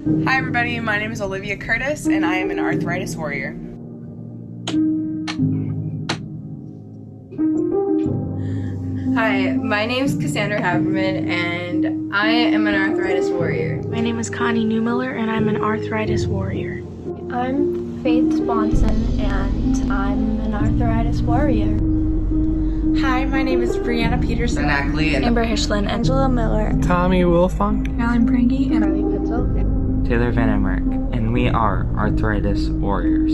Hi everybody, my name is Olivia Curtis and I am an arthritis warrior. Hi, my name is Cassandra Haberman and I am an arthritis warrior. My name is Connie Newmiller and I'm an arthritis warrior. I'm Faith Sponson and I'm an arthritis warrior. Hi, my name is Brianna Peterson. Ackley and Amber Hishlin. Angela Miller. Tommy Wilfong. Alan Prangy. And Riley Pitzel. Taylor Van Emmerich, and we are arthritis warriors.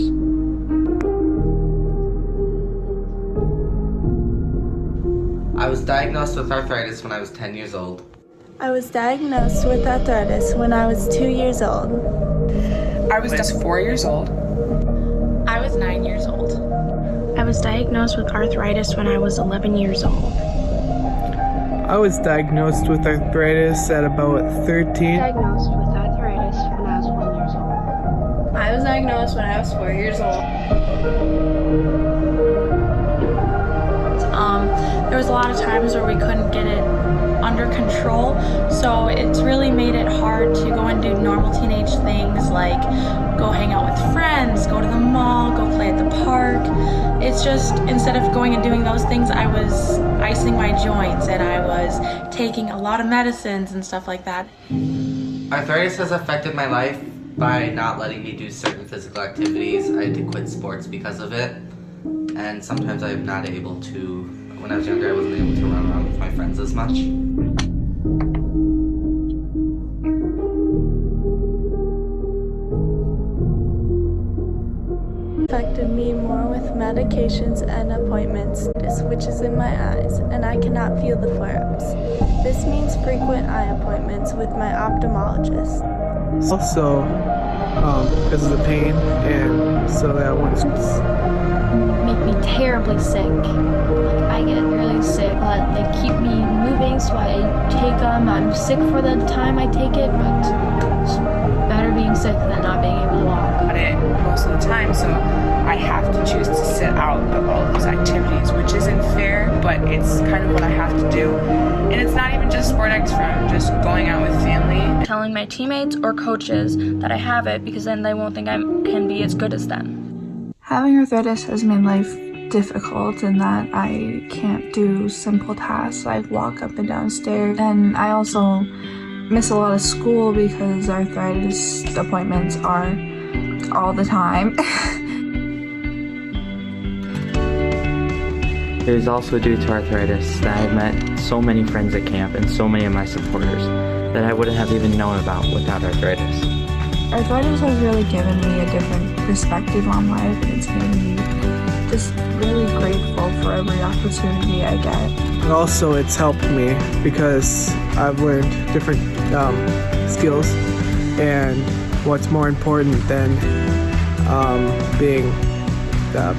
I was diagnosed with arthritis when I was 10 years old. I was diagnosed with arthritis when I was 2 years old. I was just 4 years old. I was 9 years old. I was diagnosed with arthritis when I was 11 years old. I was diagnosed with arthritis at about 13. Diagnosed with arthritis when I was 1 year old. I was diagnosed when I was 4 years old. There was a lot of times where we couldn't get it under control, so it's really made it hard to go and do normal teenage things like go hang out with friends, go to the mall, go play at the park. It's just, instead of going and doing those things, I was icing my joints and I was taking a lot of medicines and stuff like that. Arthritis has affected my life by not letting me do certain physical activities. I had to quit sports because of it, and sometimes I'm not able to. When I was younger, I wasn't able to run around with my friends as much. Affected me more with medications and appointments. This switches in my eyes, and I cannot feel the flare-ups. This means frequent eye appointments with my ophthalmologist. Also, because of the pain, and so that one's Make me terribly sick. Like, I get really sick, but they keep me moving, so I take them. I'm sick for the time I take it, but it's better being sick than not being able to walk. On it most of the time, so I have to choose to sit out of all of these activities, which isn't fair, but it's kind of what I have to do. And it's not even just sport from just going out with family. Telling my teammates or coaches that I have it, because then they won't think I can be as good as them. Having arthritis has made life difficult in that I can't do simple tasks like walk up and down stairs, and I also miss a lot of school because arthritis appointments are all the time. It is also due to arthritis that I've met so many friends at camp and so many of my supporters that I wouldn't have even known about without arthritis. Arthritis has really given me a different perspective on life, and it's made me just really grateful for every opportunity I get. also it's helped me because I've learned different skills, and what's more important than being the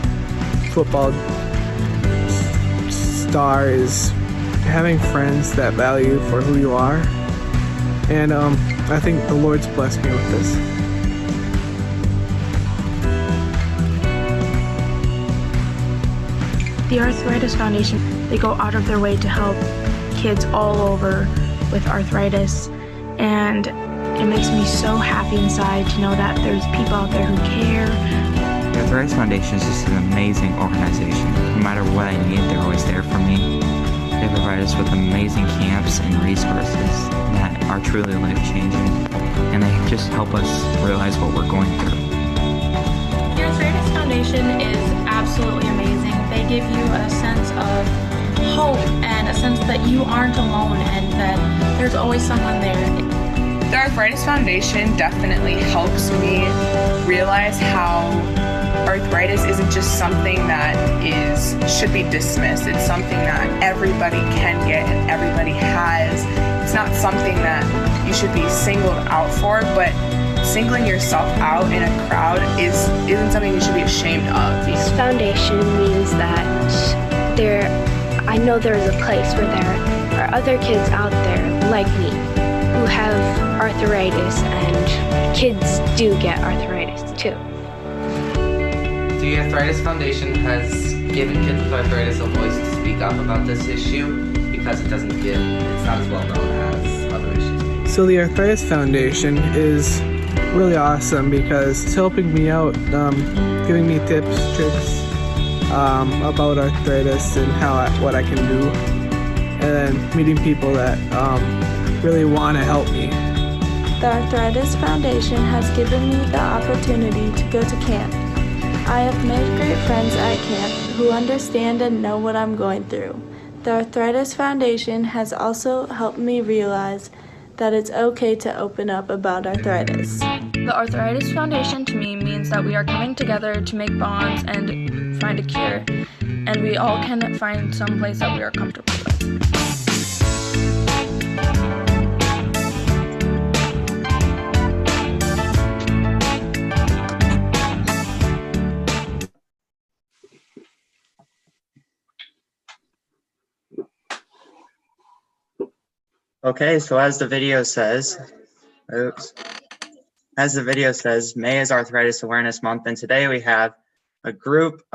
football star is having friends that value you for who you are, and I think the Lord's blessed me with this. The Arthritis Foundation, they go out of their way to help kids all over with arthritis, and it makes me so happy inside to know that there's people out there who care. The Arthritis Foundation is just an amazing organization. No matter what I need, they're always there for me. They provide us with amazing camps and resources that are truly life-changing, and they just help us realize what we're going through. The Arthritis Foundation is absolutely amazing. They give you a sense of hope and a sense that you aren't alone and that there's always someone there. The Arthritis Foundation definitely helps me realize how arthritis isn't just something that should be dismissed. It's something that everybody can get and everybody has. It's not something that you should be singled out for, but singling yourself out in a crowd isn't something you should be ashamed of. This foundation means that I know there is a place where there are other kids out there like me who have arthritis, and kids do get arthritis too. The Arthritis Foundation has given kids with arthritis a voice to speak up about this issue because it's not as well known as other issues. So the Arthritis Foundation is really awesome because it's helping me out, giving me tips, tricks about arthritis and what I can do, and then meeting people that really want to help me. The Arthritis Foundation has given me the opportunity to go to camp. I have made great friends at camp who understand and know what I'm going through. The Arthritis Foundation has also helped me realize that it's okay to open up about arthritis. The Arthritis Foundation to me means that we are coming together to make bonds and find a cure, and we all can find some place that we are comfortable with. Okay, so as the video says, May is Arthritis Awareness Month, and today we have a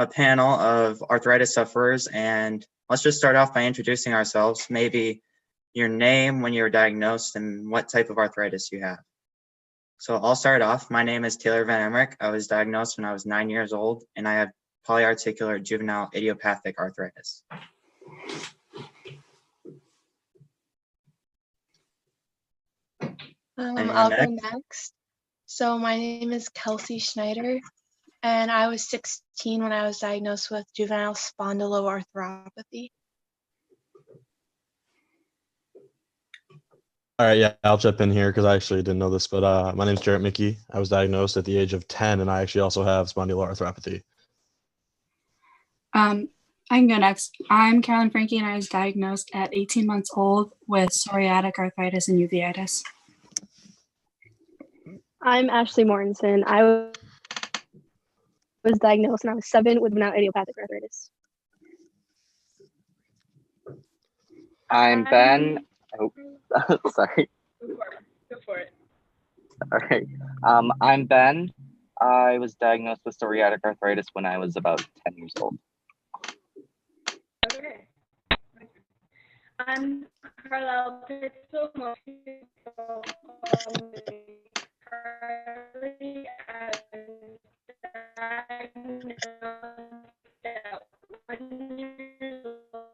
panel of arthritis sufferers, and let's just start off by introducing ourselves, maybe your name, when you were diagnosed, and what type of arthritis you have. So I'll start off. My name is Taylor Van Emmerich. I was diagnosed when I was 9 years old, and I have polyarticular juvenile idiopathic arthritis. I'll go next. So my name is Kelsey Schneider, and I was 16 when I was diagnosed with juvenile spondyloarthropathy. All right, yeah, I'll chip in here because I actually didn't know this, but my name's Jarrett Mickey. I was diagnosed at the age of 10, and I actually also have spondyloarthropathy. I can go next. I'm Carolyn Frankie, and I was diagnosed at 18 months old with psoriatic arthritis and uveitis. I'm Ashley Mortensen. I was diagnosed when I was 7 with juvenile idiopathic arthritis. I'm Ben. Oh, sorry. Go for it. Okay. I'm Ben. I was diagnosed with psoriatic arthritis when I was about 10 years old. Okay. I'm Carlisle Pitzel. Most people call me Carly. I was diagnosed at 1 year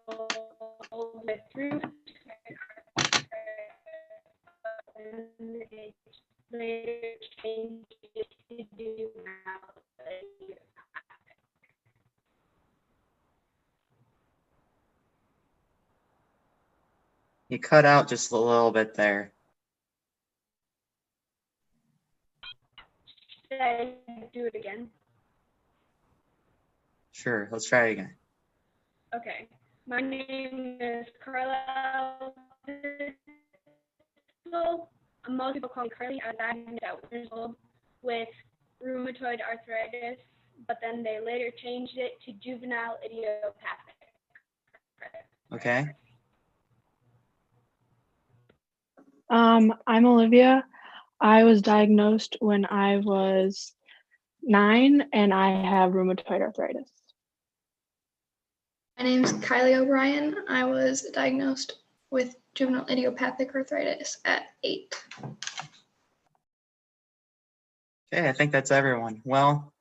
old with rheumatoid and they later changed it to juvenile idiopathic. You cut out just a little bit there. Should I do it again? Sure, let's try it again. Okay. My name is Carlisle. Most people call me Carly. I was diagnosed at 1 year old with rheumatoid arthritis, but then they later changed it to juvenile idiopathic. Okay. I'm Olivia. I was diagnosed when I was 9, and I have rheumatoid arthritis. My name's Kylie O'Brien. I was diagnosed with juvenile idiopathic arthritis at 8. Okay, I think that's everyone. Well,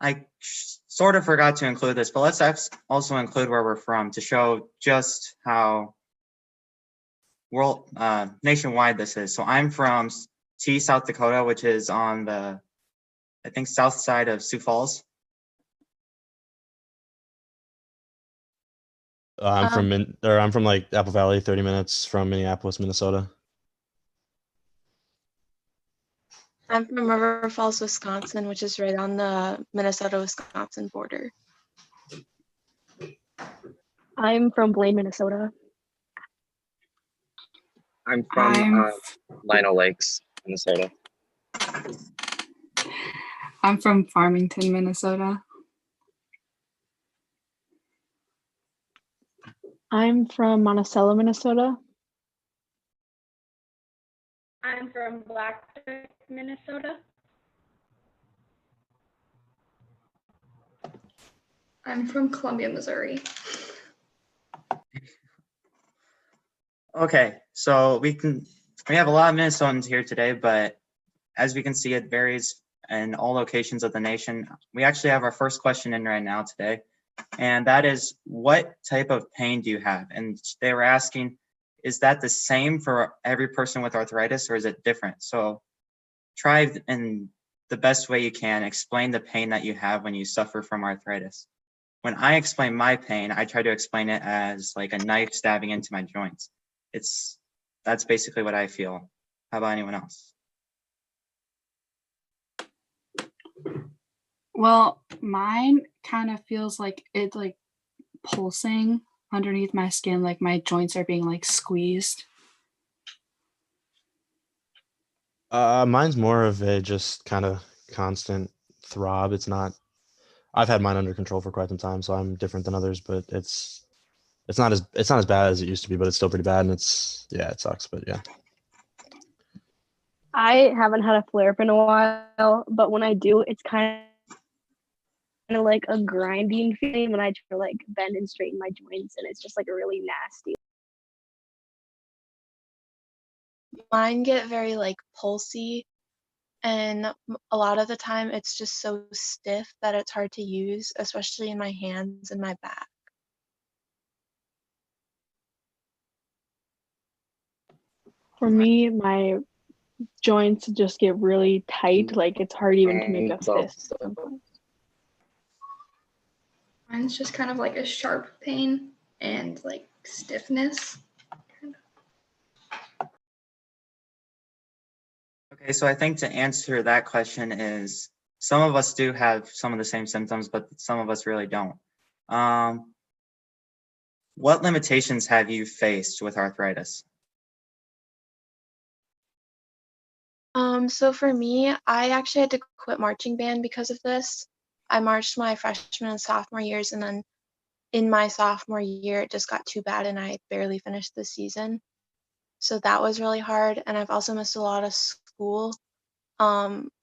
I sort of forgot to include this, but let's also include where we're from to show just how nationwide this is. So I'm from South Dakota, which is on the, I think, south side of Sioux Falls. I'm from like Apple Valley, 30 minutes from Minneapolis, Minnesota. I'm from River Falls, Wisconsin, which is right on the Minnesota-Wisconsin border. I'm from Blaine, Minnesota. I'm from Lino Lakes, Minnesota. I'm from Farmington, Minnesota. I'm from Monticello, Minnesota. I'm from Blackfoot, Minnesota. I'm from Columbia, Missouri. Okay, so we have a lot of Minnesotans here today, but as we can see, it varies in all locations of the nation. We actually have our first question in right now today, and that is, what type of pain do you have? And they were asking, is that the same for every person with arthritis, or is it different? So try in the best way you can, explain the pain that you have when you suffer from arthritis. When I explain my pain, I try to explain it as like a knife stabbing into my joints. That's basically what I feel. How about anyone else? Well, mine kind of feels like it's like pulsing underneath my skin, like my joints are being like squeezed. Mine's more of a just kind of constant throb. I've had mine under control for quite some time, so I'm different than others, but it's not as bad as it used to be, but it's still pretty bad, and it sucks, but yeah. I haven't had a flare up in a while, but when I do, it's kind of like a grinding feeling when I try to like bend and straighten my joints, and it's just like a really nasty. Mine get very like pulsy, and a lot of the time it's just so stiff that it's hard to use, especially in my hands and my back. For me, my joints just get really tight, like it's hard even to make a fist. Mine's just kind of like a sharp pain and like stiffness. Okay, so I think to answer that question is, some of us do have some of the same symptoms, but some of us really don't. What limitations have you faced with arthritis? So for me, I actually had to quit marching band because of this. I marched my freshman and sophomore years, and then in my sophomore year, it just got too bad and I barely finished the season. So that was really hard. And I've also missed a lot of school,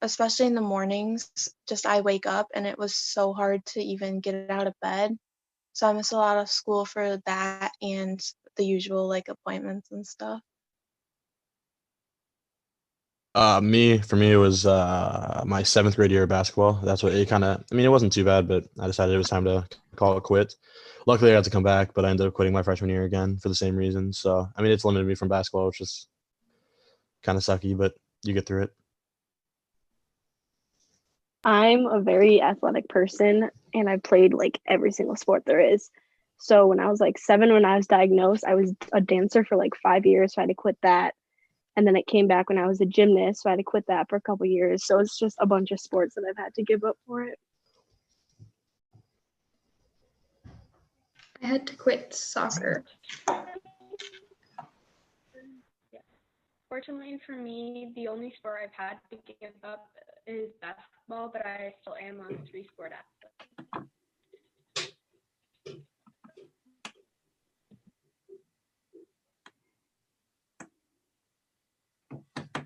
especially in the mornings. Just I wake up and it was so hard to even get out of bed. So I missed a lot of school for that and the usual like appointments and stuff. For me, it was my 7th grade year of basketball. That's what it kind of, I mean, it wasn't too bad, but I decided it was time to call it quits. Luckily, I got to come back, but I ended up quitting my freshman year again for the same reason. So, I mean, it's limited me from basketball, which is kind of sucky, but you get through it. I'm a very athletic person, and I played like every single sport there is. So when I was like 7, when I was diagnosed, I was a dancer for like 5 years, so I had to quit that. And then it came back when I was a gymnast, so I had to quit that for a couple years. So it's just a bunch of sports that I've had to give up for it. I had to quit soccer. Fortunately for me, the only sport I've had to give up is basketball, but I still am a 3-sport athlete.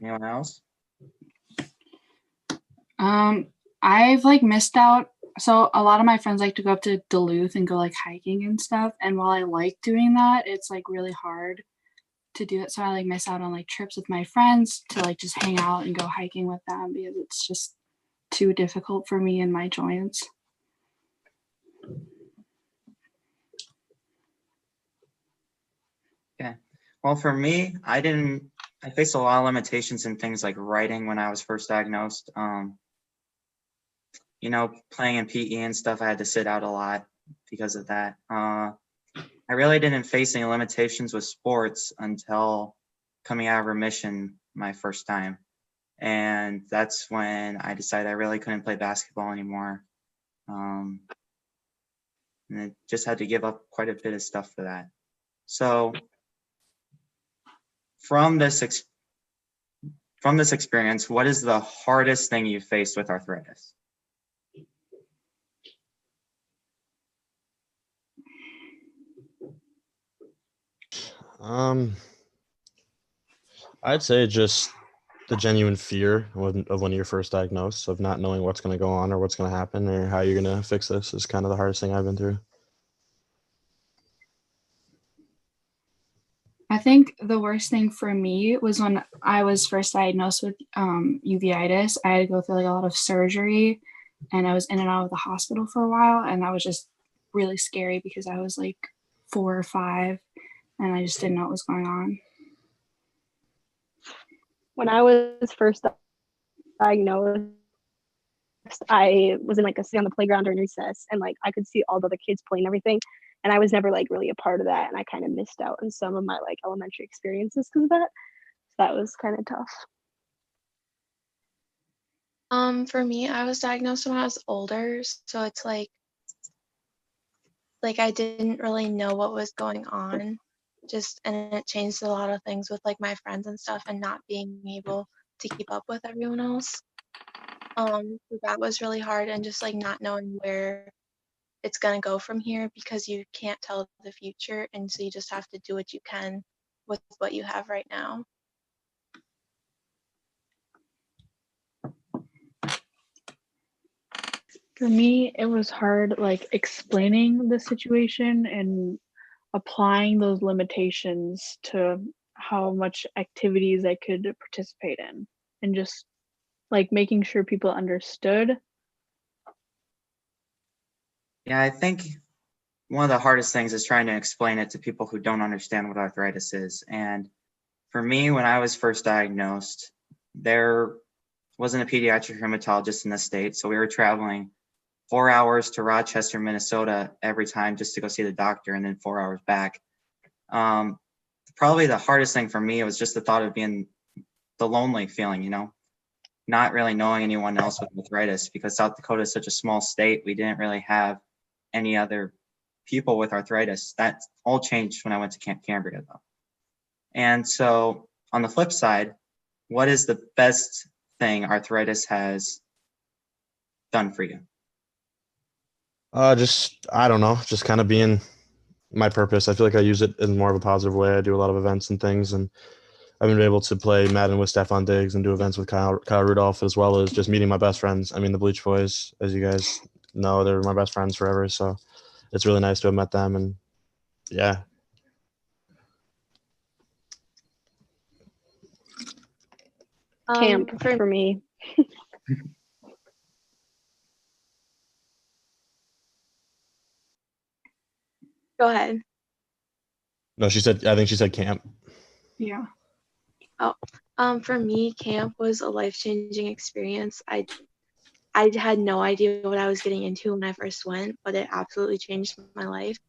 Anyone else? I've like missed out. So a lot of my friends like to go up to Duluth and go like hiking and stuff. And while I like doing that, it's like really hard to do it. So I like miss out on like trips with my friends to like just hang out and go hiking with them because it's just too difficult for me and my joints. Okay. Well, for me, I faced a lot of limitations in things like writing when I was first diagnosed. Playing in PE and stuff, I had to sit out a lot because of that. I really didn't face any limitations with sports until coming out of remission my first time. And that's when I decided I really couldn't play basketball anymore. And I just had to give up quite a bit of stuff for that. So from this experience, what is the hardest thing you faced with arthritis? I'd say just the genuine fear of when you're first diagnosed, of not knowing what's going to go on or what's going to happen or how you're going to fix this is kind of the hardest thing I've been through. I think the worst thing for me was when I was first diagnosed with uveitis. I had to go through like a lot of surgery, and I was in and out of the hospital for a while, and that was just really scary because I was like 4 or 5, and I just didn't know what was going on. When I was first diagnosed, I was in like a sit on the playground during recess, and like I could see all the other kids playing everything, and I was never like really a part of that, and I kind of missed out on some of my like elementary experiences because of that. So that was kind of tough. For me, I was diagnosed when I was older, so it's like I didn't really know what was going on, and it changed a lot of things with like my friends and stuff, and not being able to keep up with everyone else. So that was really hard, and just like not knowing where it's gonna go from here because you can't tell the future, and so you just have to do what you can with what you have right now. For me, it was hard like explaining the situation and applying those limitations to how much activities I could participate in, and just like making sure people understood. Yeah, I think one of the hardest things is trying to explain it to people who don't understand what arthritis is. And for me, when I was first diagnosed, there wasn't a pediatric rheumatologist in the state, so we were traveling 4 hours to Rochester, Minnesota every time just to go see the doctor, and then 4 hours back. Probably the hardest thing for me was just the thought of being the lonely feeling, not really knowing anyone else with arthritis, because South Dakota is such a small state. We didn't really have any other people with arthritis. That all changed when I went to Camp Cambria, though. And so on the flip side, what is the best thing arthritis has done for you? I don't know, just kind of being my purpose. I feel like I use it in more of a positive way. I do a lot of events and things, and I've been able to play Madden with Stefan Diggs and do events with Kyle Rudolph, as well as just meeting my best friends. I mean, the Bleach Boys, as you guys know, they're my best friends forever. So it's really nice to have met them, and yeah. Camp for me. Go ahead. No, I think she said camp. Yeah. Oh, for me, camp was a life-changing experience. I had no idea what I was getting into when I first went, but it absolutely changed my life.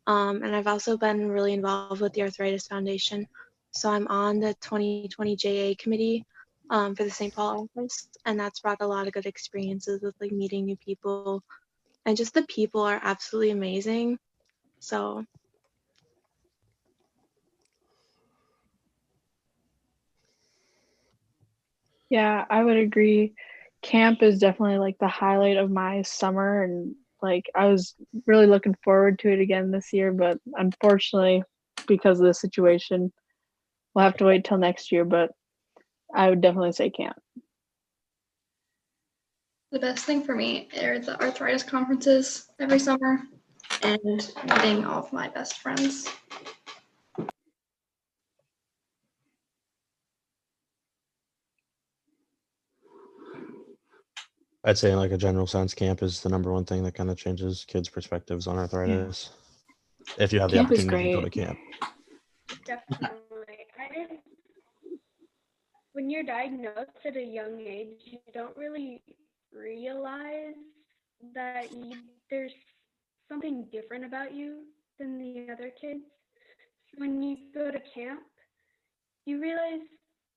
And I've also been really involved with the Arthritis Foundation. So I'm on the 2020 JA committee for the St. Paul office, and that's brought a lot of good experiences with like meeting new people, and just the people are absolutely amazing. So Yeah, I would agree. Camp is definitely like the highlight of my summer, and like I was really looking forward to it again this year, but unfortunately, because of the situation, we'll have to wait till next year, but I would definitely say camp. The best thing for me are the arthritis conferences every summer and meeting all of my best friends. I'd say in like a general sense, camp is the number one thing that kind of changes kids' perspectives on arthritis. If you have the Camp is opportunity to go to great. camp. Definitely. When you're diagnosed at a young age, you don't really realize that there's something different about you than the other kids. When you go to camp, you realize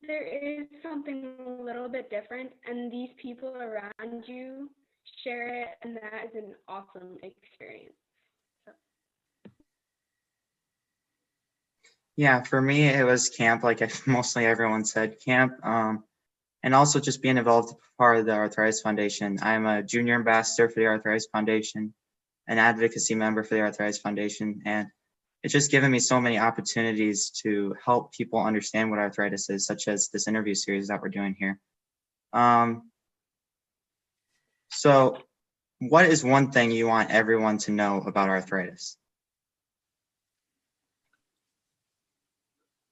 there is something a little bit different, and these people around you share it, and that is an awesome experience. Yeah, for me, it was camp, like mostly everyone said, camp. And also just being involved as part of the Arthritis Foundation. I'm a junior ambassador for the Arthritis Foundation, an advocacy member for the Arthritis Foundation, and it's just given me so many opportunities to help people understand what arthritis is, such as this interview series that we're doing here. So what is one thing you want everyone to know about arthritis?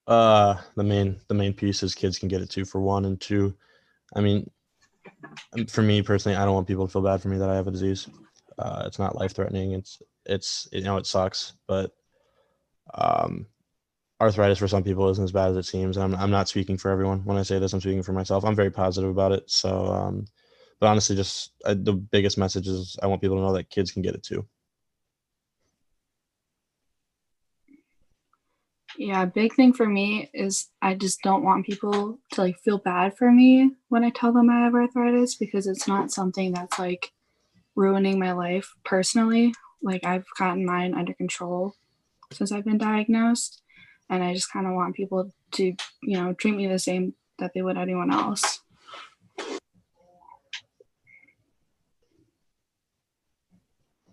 The main piece is kids can get it too, for one, and two, I mean, for me personally, I don't want people to feel bad for me that I have a disease. It's not life threatening. It's it sucks, but um, arthritis for some people isn't as bad as it seems. I'm not speaking for everyone when I say this. I'm speaking for myself. I'm very positive about it. So, but honestly, just the biggest message is I want people to know that kids can get it too. Yeah, a big thing for me is I just don't want people to like feel bad for me when I tell them I have arthritis, because it's not something that's like ruining my life personally. Like, I've gotten mine under control since I've been diagnosed, and I just kind of want people to, treat me the same that they would anyone else.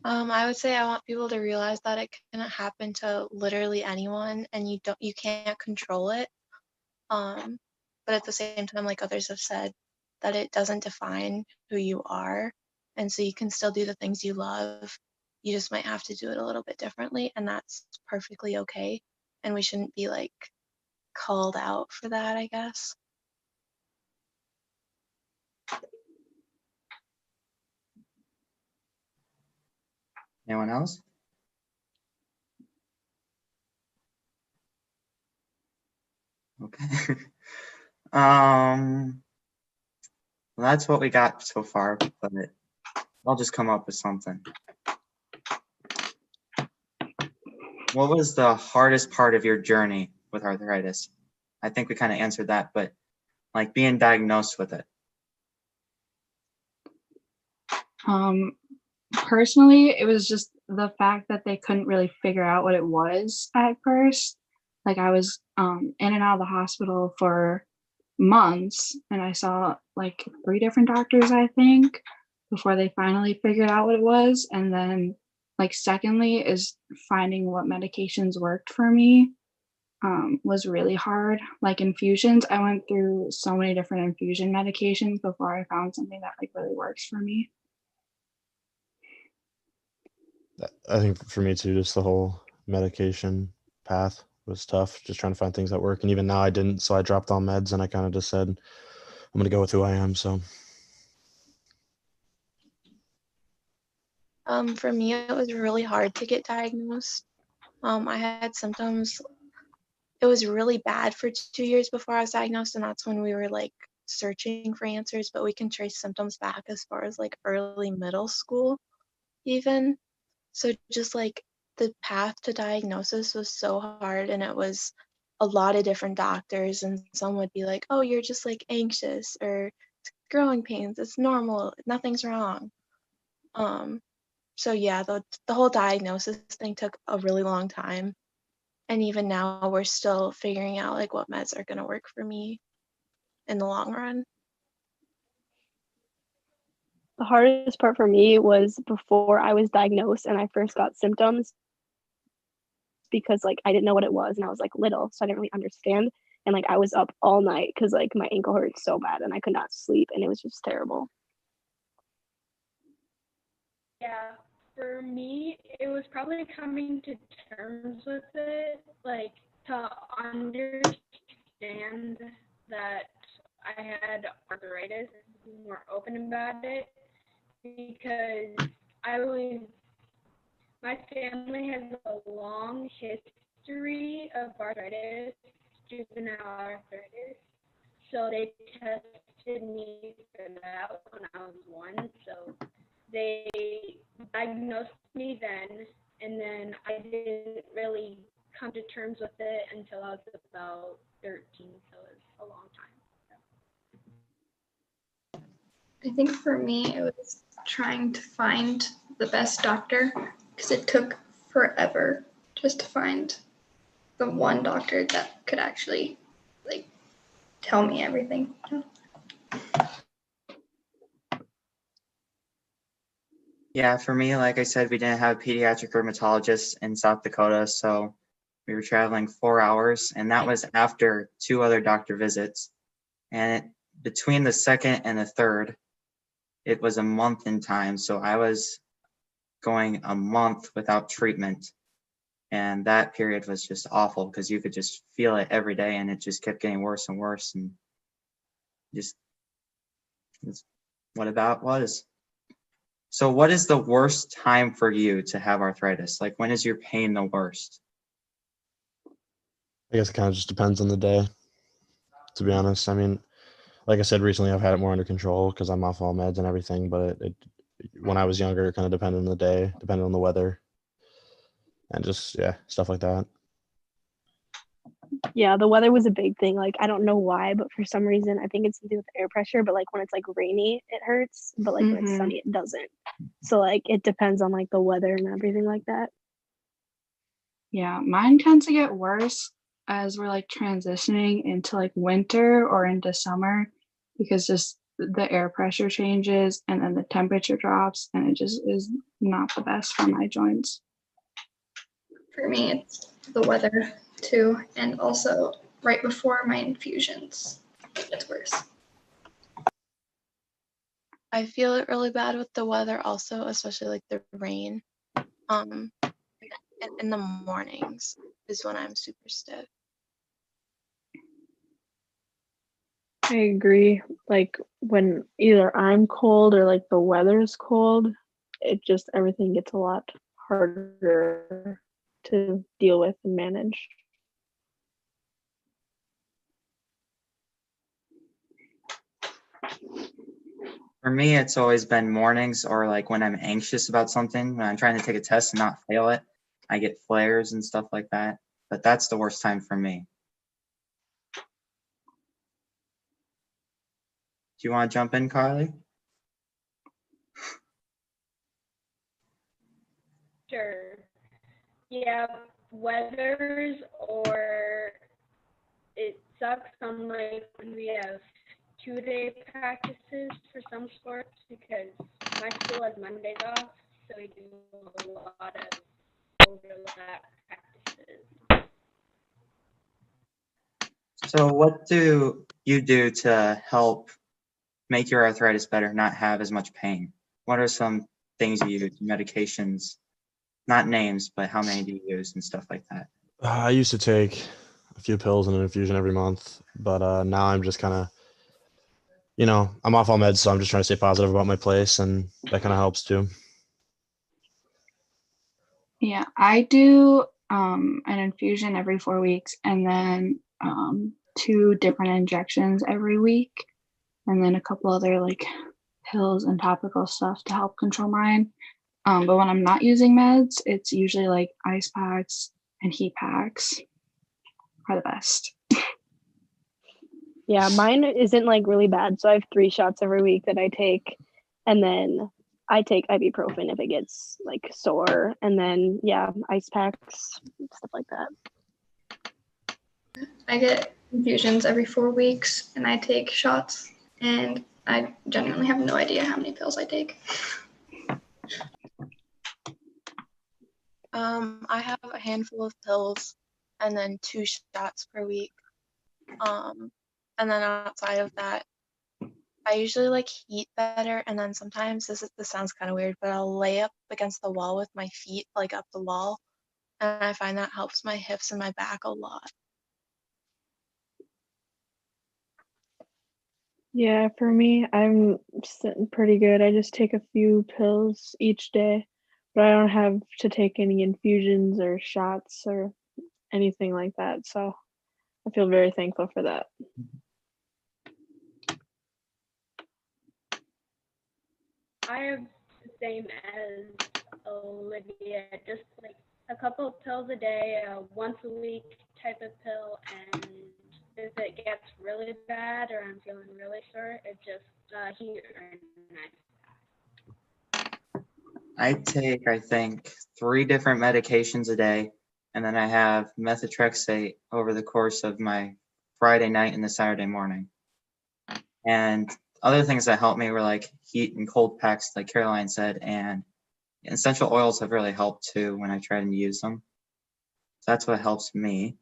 I would say I want people to realize that it can happen to literally anyone, and you can't control it. But at the same time, like others have said, that it doesn't define who you are, and so you can still do the things you love. You just might have to do it a little bit differently, and that's perfectly okay. And we shouldn't be like called out for that, I guess. Anyone else? Okay. Well, that's what we got so far, but I'll just come up with something. What was the hardest part of your journey with arthritis? I think we kind of answered that, but like being diagnosed with it. Personally, it was just the fact that they couldn't really figure out what it was at first. Like, I was in and out of the hospital for months, and I saw like 3 different doctors, I think, before they finally figured out what it was. And then, like, secondly is finding what medications worked for me was really hard. Like infusions, I went through so many different infusion medications before I found something that like really works for me. I think for me too, just the whole medication path was tough, just trying to find things that work. And even now I didn't, so I dropped all meds and I kind of just said, I'm going to go with who I am. So. For me, it was really hard to get diagnosed. I had symptoms. It was really bad for 2 years before I was diagnosed, and that's when we were like searching for answers, but we can trace symptoms back as far as like early middle school even. So just like the path to diagnosis was so hard, and it was a lot of different doctors, and some would be like, oh, you're just like anxious, or it's growing pains, it's normal, nothing's wrong. So yeah, the whole diagnosis thing took a really long time. And even now we're still figuring out like what meds are gonna work for me in the long run. The hardest part for me was before I was diagnosed and I first got symptoms, because like I didn't know what it was and I was like little, so I didn't really understand. And like I was up all night because like my ankle hurt so bad and I could not sleep, and it was just terrible. Yeah, for me, it was probably coming to terms with it, like to understand that I had arthritis and be more open about it, because my family has a long history of arthritis, juvenile arthritis. So they tested me for that when I was 1. So they diagnosed me then, and then I didn't really come to terms with it until I was about 13. So it was a long time. I think for me, it was trying to find the best doctor, because it took forever just to find the one doctor that could actually like tell me everything. Yeah, for me, like I said, we didn't have a pediatric rheumatologist in South Dakota, so we were traveling 4 hours, and that was after 2 other doctor visits. And between the second and the third, it was a month in time, so I was going a month without treatment. And that period was just awful because you could just feel it every day and it just kept getting worse and worse. And just that's what about was. So what is the worst time for you to have arthritis? Like when is your pain the worst? I guess it kind of just depends on the day, to be honest. I mean, like I said, recently I've had it more under control because I'm off all meds and everything. But when I was younger, it kind of depended on the day, depended on the weather, and just stuff like that. Yeah, the weather was a big thing. Like, I don't know why, but for some reason, I think it's something with air pressure. But like when it's like rainy, it hurts. But like when it's sunny, it doesn't. So like it depends on like the weather and everything like that. Yeah, mine tends to get worse as we're like transitioning into like winter or into summer because just the air pressure changes and then the temperature drops and it just is not the best for my joints. For me, it's the weather too, and also right before my infusions, it gets worse. I feel it really bad with the weather also, especially like the rain. In the mornings is when I'm super stiff. I agree. Like when either I'm cold or like the weather's cold, it just everything gets a lot harder to deal with and manage. For me, it's always been mornings or like when I'm anxious about something, when I'm trying to take a test and not fail it, I get flares and stuff like that. But that's the worst time for me. Do you want to jump in, Carly? Sure. Yeah, weathers or it sucks on like when we have 2-day practices for some sports because my school has Mondays off, so we do a lot of overlap practices. So what do you do to help make your arthritis better, not have as much pain? What are some things you use, medications, not names, but how many do you use and stuff like that? I used to take a few pills and an infusion every month, but now I'm just kind of, I'm off all meds, so I'm just trying to stay positive about my place, and that kind of helps too. Yeah, I do an infusion every 4 weeks and then 2 different injections every week and then a couple other like pills and topical stuff to help control mine. But when I'm not using meds, it's usually like ice packs and heat packs are the best. Yeah, mine isn't like really bad. So I have 3 shots every week that I take. And then I take ibuprofen if it gets like sore. And then, ice packs, stuff like that. I get infusions every 4 weeks and I take shots, and I genuinely have no idea how many pills I take. I have a handful of pills and then 2 shots per week. And then outside of that, I usually like heat better, and then sometimes this sounds kind of weird, but I'll lay up against the wall with my feet like up the wall, and I find that helps my hips and my back a lot. Yeah, for me, I'm sitting pretty good. I just take a few pills each day, but I don't have to take any infusions or shots or anything like that. So I feel very thankful for that. I have the same as Olivia, just like a couple of pills a day, once a week type of pill, and if it gets really bad or I'm feeling really sore, it's just heat or an ice pack. I take, I think, 3 different medications a day, and then I have methotrexate over the course of my Friday night and the Saturday morning. And other things that help me were like heat and cold packs, like Caroline said, and essential oils have really helped too when I try to use them. So that's what helps me.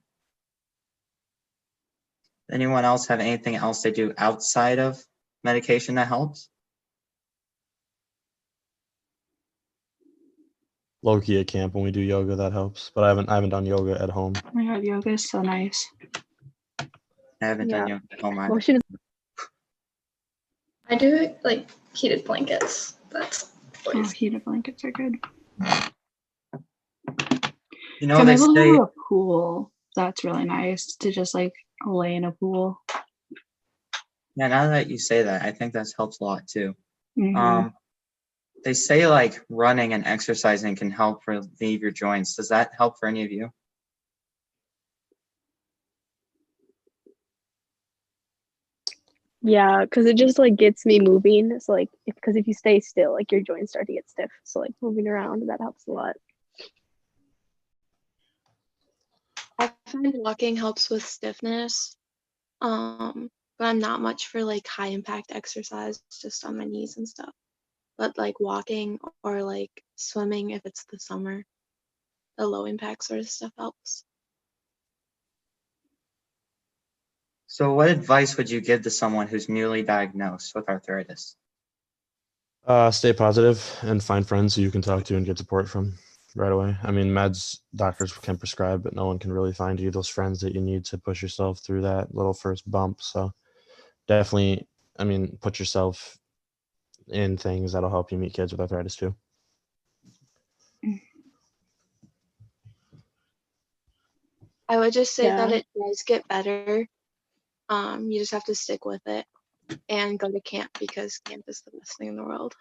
Anyone else have anything else they do outside of medication that helps? low key at camp when we do yoga, that helps. But I haven't done yoga at home. Oh my god, yoga is so nice. I haven't done Yeah. yoga at home either. Motion is I do it like heated blankets. That's Oh, heated blankets are good. You know, If they I'm able to say go to a pool, that's really nice to just like lay in a pool. Yeah, now that you say that, I think that helps a lot too. Mhm. They say like running and exercising can help relieve your joints. Does that help for any of you? Yeah, because it just like gets me moving. So like, because if you stay still, like your joints start to get stiff. So like moving around, that helps a lot. I find walking helps with stiffness. But I'm not much for like high impact exercise just on my knees and stuff. But like walking or like swimming if it's the summer, the low impact sort of stuff helps. So what advice would you give to someone who's newly diagnosed with arthritis? Stay positive and find friends who you can talk to and get support from right away. I mean, meds doctors can prescribe, but no one can really find you those friends that you need to push yourself through that little first bump. So definitely, I mean, put yourself in things that'll help you meet kids with arthritis too. I would just say that Yeah. it does get better. You just have to stick with it and go to camp because camp is the best thing in the world.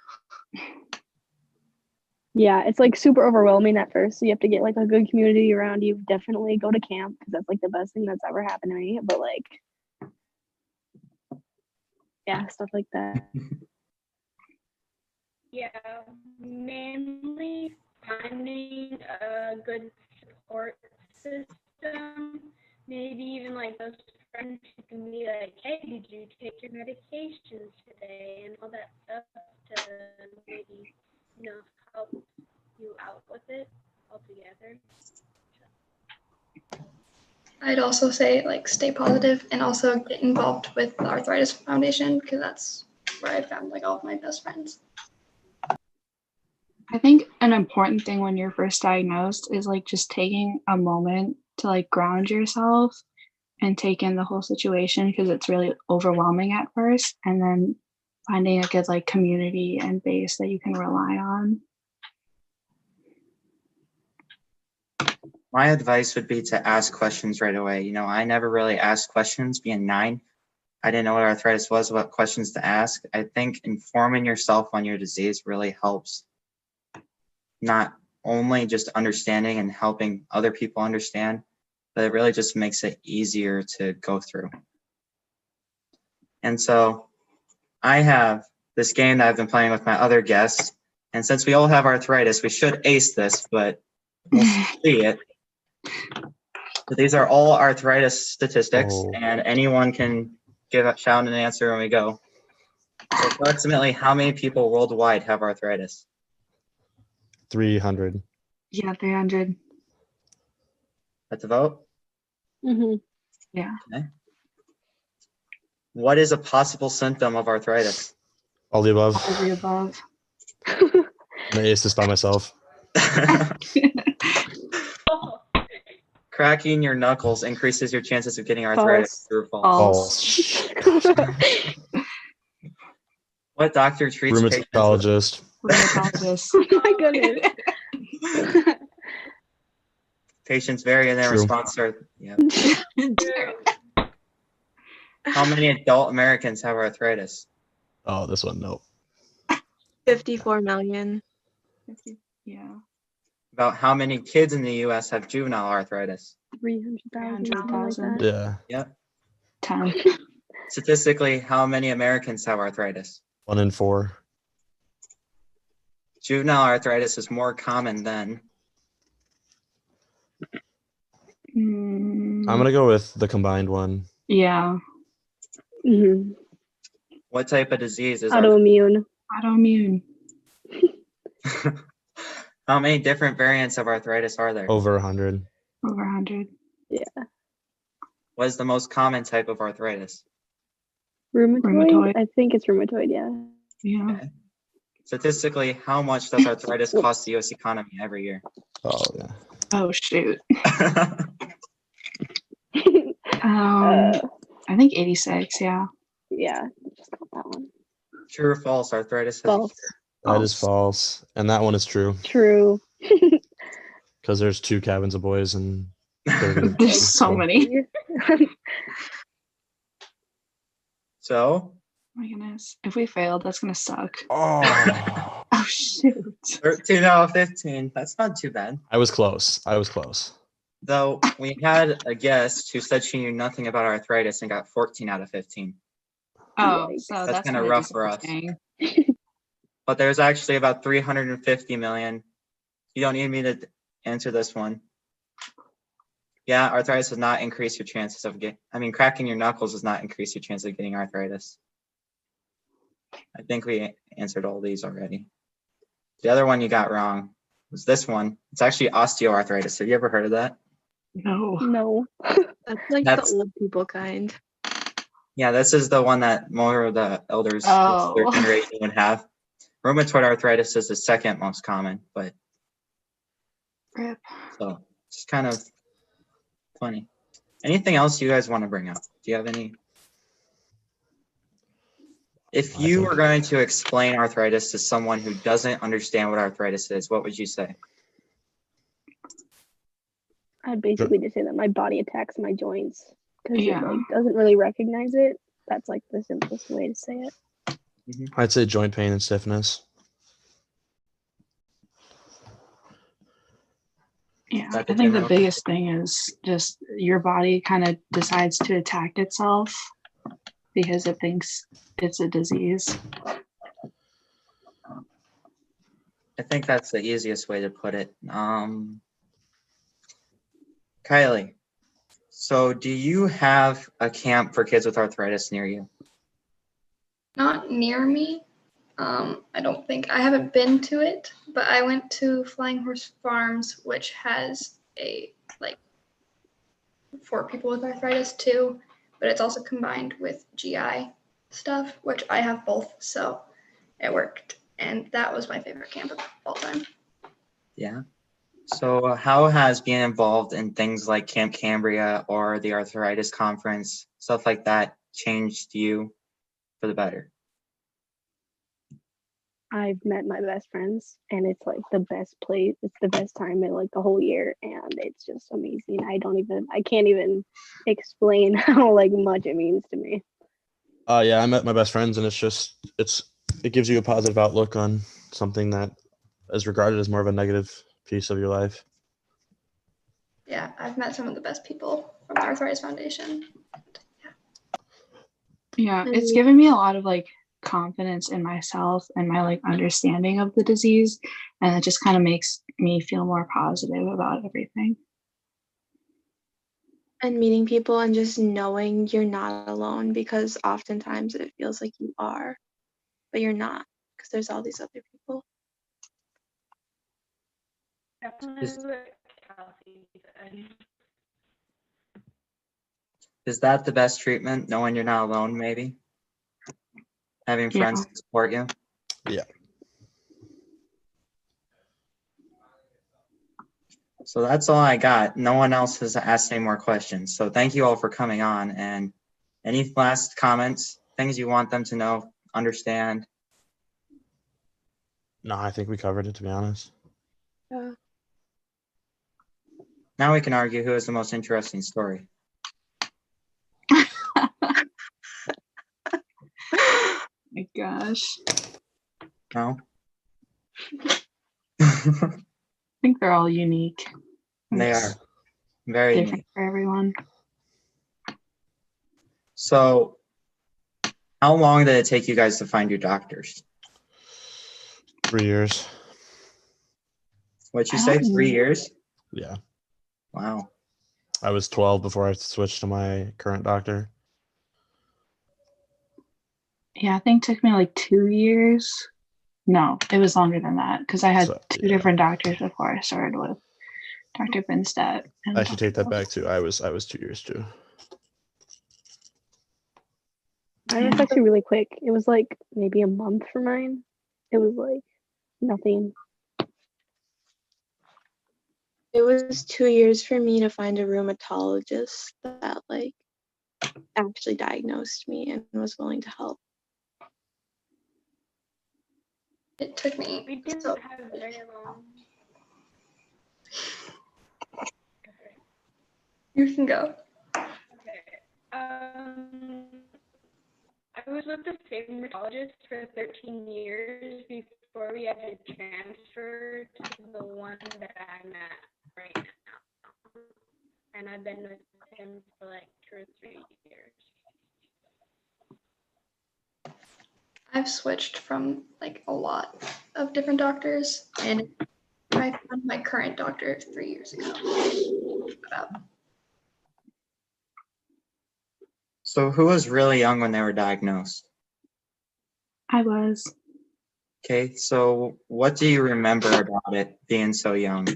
Yeah, it's like super overwhelming at first. So you have to get like a good community around you. Definitely go to camp because that's like the best thing that's ever happened to me. But like, yeah, stuff like that. Yeah, mainly finding a good support system. Maybe even like those friends who can be like, hey, did you take your medications today? And all that stuff to maybe, help you out with it altogether. I'd also say like stay positive and also get involved with the Arthritis Foundation because that's where I found like all of my best friends. I think an important thing when you're first diagnosed is like just taking a moment to like ground yourself and take in the whole situation because it's really overwhelming at first, and then finding a good like community and base that you can rely on. My advice would be to ask questions right away. I never really asked questions being 9. I didn't know what arthritis was, what questions to ask. I think informing yourself on your disease really helps. Not only just understanding and helping other people understand, but it really just makes it easier to go through. And so I have this game that I've been playing with my other guests. And since we all have arthritis, we should ace this, but we'll see it. So these are all arthritis statistics, and anyone can shout an answer when we go. So approximately how many people worldwide have arthritis? 300. Yeah, 300. That's a vote? Mm-hmm. Yeah. Okay. What is a possible symptom of arthritis? All the above. All the above. I'm gonna ace this by myself. Cracking your knuckles increases your chances of getting arthritis. True or false? What doctor treats Rheumatologist. Rheumatologist. Oh my goodness. Patients vary in their True. response to. Yeah. How many adult Americans have arthritis? Oh, this one, no. 54 million. Yeah. About how many kids in the U.S. have juvenile arthritis? 300,000. Something like that. Yeah. Yep. 10. Statistically, how many Americans have arthritis? 1 in 4. Juvenile arthritis is more common than. I'm gonna go with the combined one. Yeah. Mm-hmm. What type of disease is Autoimmune. Autoimmune. How many different variants of arthritis are there? Over 100. Over 100. Yeah. What is the most common type of arthritis? Rheumatoid? Rheumatoid. I think it's rheumatoid, yeah. Yeah. Okay. Statistically, how much does arthritis cost the U.S. economy every year? Oh yeah. Oh shoot. I think 86. Yeah. Yeah, just got that one. True or false? Arthritis has False. That is false, and that one is true. True. Because there's 2 cabins of boys and 30. There's so many. So? Oh my goodness. If we failed, that's gonna suck. Oh. Oh shoot. 13 out of 15. That's not too bad. I was close. Though we had a guest who said she knew nothing about arthritis and got 14 out of 15. Oh, so that's kind of rough for us. But there's actually about 350 million. You don't need me to answer this one. Yeah, arthritis does not increase your chances of cracking your knuckles does not increase your chance of getting arthritis. I think we answered all these already. The other one you got wrong was this one. It's actually osteoarthritis. Have you ever heard of that? No. That's the old people kind. Yeah, this is the one that more of the elders Oh. their generation would have. Rheumatoid arthritis is the second most common, but Rip. so it's kind of funny. Anything else you guys want to bring up? Do you have any? If you were going to explain arthritis to someone who doesn't understand what arthritis is, what would you say? I'd basically just say that my body attacks my joints because Yeah. it doesn't really recognize it. That's the simplest way to say it. I'd say joint pain and stiffness. Yeah, I think the biggest thing is just your body kind of decides to attack itself because it thinks it's a disease. I think that's the easiest way to put it. Kylie, so do you have a camp for kids with arthritis near you? Not near me. I don't think. I haven't been to it, but I went to Flying Horse Farms, which has for people with arthritis too, but it's also combined with GI stuff, which I have both, so it worked. And that was my favorite camp of all time. Yeah. So how has being involved in things like Camp Cambria or the Arthritis Conference, stuff like that, changed you for the better? I've met my best friends and it's the best place. It's the best time in the whole year and it's just amazing. I can't even explain how much it means to me. Yeah, I met my best friends and it gives you a positive outlook on something that is regarded as more of a negative piece of your life. Yeah, I've met some of the best people from the Arthritis Foundation. Yeah, it's given me a lot of confidence in myself and my understanding of the disease, and it just kind of makes me feel more positive about everything. And meeting people and just knowing you're not alone, because oftentimes it feels like you are, but you're not, because there's all these other people. Is that the best treatment, knowing you're not alone, maybe? Having friends to support you? Yeah. So that's all I got. No one else has asked any more questions. So thank you all for coming on. And any last comments, things you want them to know, understand? No, I think we covered it, to be honest. Yeah. Now we can argue who has the most interesting story. My gosh. No? I think they're all unique. They are. Very different unique. for everyone. So how long did it take you guys to find your doctors? 3 years. What'd you say? 3 years? Yeah. Wow. I was 12 before I switched to my current doctor. Yeah, I think it took me 2 years. No, it was longer than that because I had two different doctors before I started with Dr. Binstead. I should take that back too. I was 2 years too. Mine was actually really quick. It was maybe a month for mine. it was like nothing. It was 2 years for me to find a rheumatologist that like actually diagnosed me and was willing to help. It took me. We didn't have very long. You can go. Okay. I was with the same rheumatologist for 13 years before we had to transfer to the one that I'm at right now. And I've been with him for like 2 or 3 years. I've switched from like a lot of different doctors, and I found my current doctor 3 years ago. So who was really young when they were diagnosed? I was. Okay, so what do you remember about it being so young?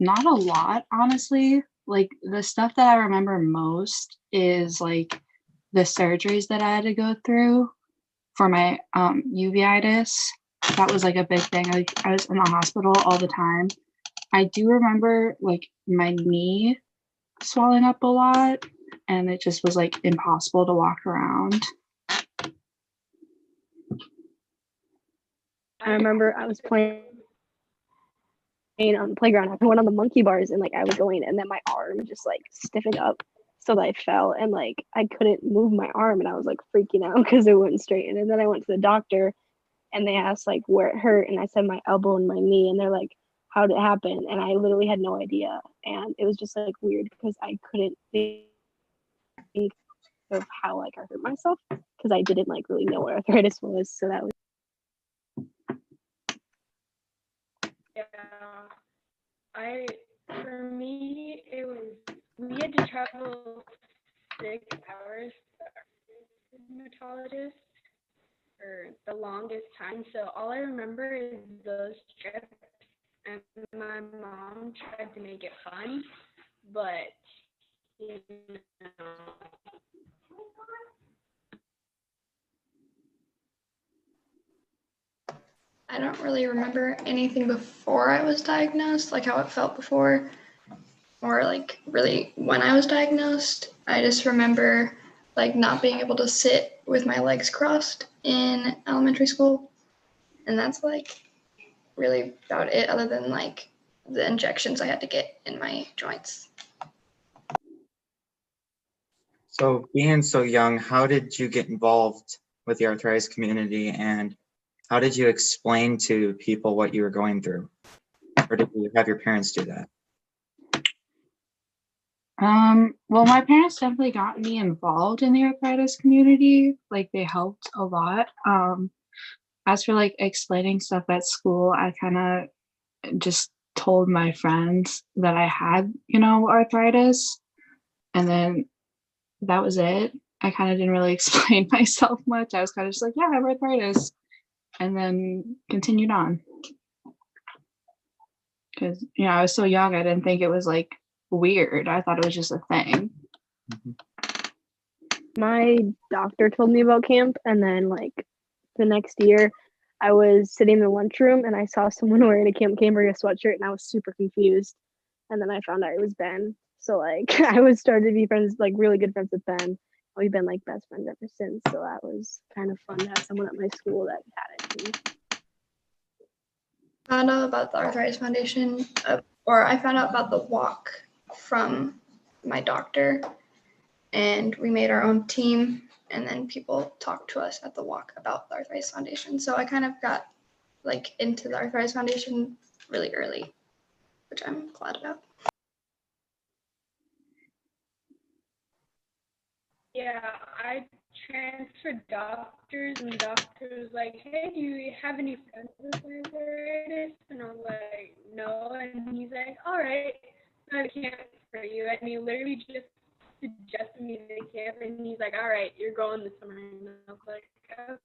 Not a lot, honestly. Like the stuff that I remember most is like the surgeries that I had to go through for my uveitis. That was like a big thing. I was in the hospital all the time. I do remember like my knee swelling up a lot, and it just was like impossible to walk around. I remember I was playing on the playground. I went on the monkey bars and like I was going, and then my arm just like stiffened up so that I fell, and like I couldn't move my arm, and I was like freaking out because it wouldn't straighten. And then I went to the doctor and they asked like where it hurt, and I said my elbow and my knee, and they're like, how did it happen? And I literally had no idea. And it was just like weird because I couldn't think of how like I hurt myself because I didn't like really know what arthritis was. So that was For me, it was, we had to travel 6 hours to our rheumatologist for the longest time. So all I remember is those trips, and my mom tried to make it fun, but you know. I don't really remember anything before I was diagnosed, like how it felt before, or like really when I was diagnosed. I just remember like not being able to sit with my legs crossed in elementary school. And that's like really about it, other than like the injections I had to get in my joints. So being so young, how did you get involved with the arthritis community, and how did you explain to people what you were going through? Or did you have your parents do that? Well, my parents definitely got me involved in the arthritis community. Like they helped a lot. As for like explaining stuff at school, I kind of just told my friends that I had, arthritis, and then that was it. I kind of didn't really explain myself much. I was kind of just like, yeah, I have arthritis, and then continued on. Because, I was so young, I didn't think it was like weird. I thought it was just a thing. my doctor told me about camp, and then like the next year I was sitting in the lunchroom and I saw someone wearing a Camp Cambria sweatshirt, and I was super confused. And then I found out it was Ben. So like I was started to be friends, like really good friends with Ben. We've been like best friends ever since. So that was kind of fun to have someone at my school that had it too. Found out about the Arthritis Foundation, or I found out about the walk from my doctor, and we made our own team, and then people talked to us at the walk about the Arthritis Foundation. So I kind of got like into the Arthritis Foundation really early, which I'm glad about. Yeah, I transferred doctors, and the doctor was like, hey, do you have any friends with arthritis? And I was like, no. And he's like, all right, I have a camp for you. And he literally just suggested me to camp, and he's like, all right, you're going this summer. And I was like, okay.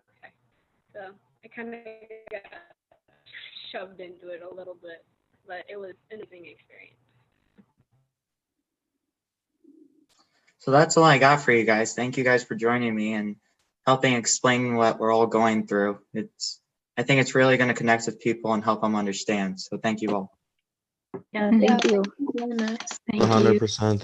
So I kind of got shoved into it a little bit, but it was an amazing experience. So that's all I got for you guys. Thank you guys for joining me, and helping explain what we're all going through. I think it's really going to connect with people and help them understand. So thank you all. Yeah, Yeah, thank you. thank you, Anna. Thank 100%. Thank